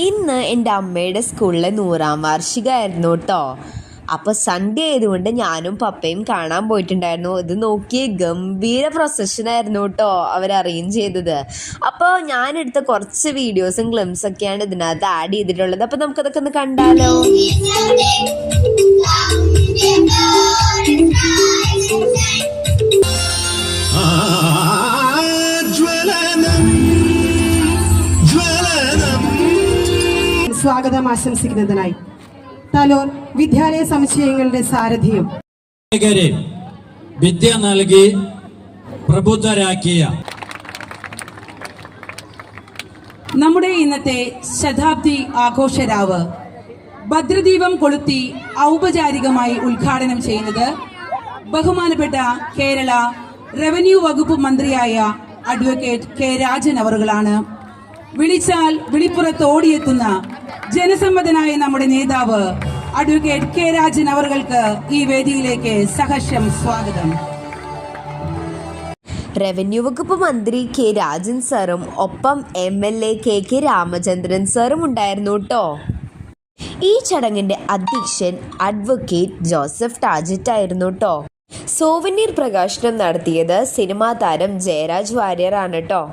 ഇന്ന് എൻ്റെ അമ്മയുടെ സ്കൂളിലെ 100ാം വാർഷികമായിരുന്നു കേട്ടോ. അപ്പോൾ സൺഡേ ആയതുകൊണ്ട് ഞാനും പപ്പയും കാണാൻ പോയിട്ടുണ്ടായിരുന്നു. ഇത് നോക്കിയ ഗംഭീര പ്രൊസഷനായിരുന്നു കേട്ടോ അവർ അറേഞ്ച് ചെയ്തത്. അപ്പോൾ ഞാനെടുത്ത കുറച്ച് വീഡിയോസും ക്ലിംസൊക്കെയാണ് ഇതിനകത്ത് ആഡ് ചെയ്തിട്ടുള്ളത്. അപ്പോൾ നമുക്കതൊക്കെ ഒന്ന് കണ്ടാലോ. സ്വാഗതം ആശംസിക്കുന്നതിനായി താലോർ വിദ്യാലയ സമുച്ചയങ്ങളുടെ സാരഥിയും വിദ്യ നൽകി പ്രബുദ്ധരാക്കിയ നമ്മുടെ ഇന്നത്തെ ശതാബ്ദി ആഘോഷരാവ് ഭദ്രദീപം കൊളുത്തി ഔപചാരികമായി ഉദ്ഘാടനം ചെയ്യുന്നത് ബഹുമാനപ്പെട്ട കേരള റവന്യൂ വകുപ്പ് മന്ത്രിയായ അഡ്വക്കേറ്റ് കെ രാജൻ അവറുകളാണ്. വിളിച്ചാൽ വിളിപ്പുറത്ത് ഓടിയെത്തുന്ന ജനസമ്മതനായ നമ്മുടെ നേതാവ് അഡ്വക്കേറ്റ് കെ രാജൻ അവർക്ക് ഈ വേദിയിലേക്ക് സഹർഷം സ്വാഗതം. റവന്യൂ വകുപ്പ് മന്ത്രി കെ രാജൻ സാറും ഒപ്പം MLA കെ രാമചന്ദ്രൻ സാറും ഉണ്ടായിരുന്നു കേട്ടോ. ഈ ചടങ്ങിന്റെ അധ്യക്ഷൻ അഡ്വക്കേറ്റ് ജോസഫ് ടാജറ്റ് ആയിരുന്നു കേട്ടോ. സോവനീർ പ്രകാശനം നടത്തിയത് സിനിമാ താരം ജയരാജ് വാര്യർ ആണ് കേട്ടോ.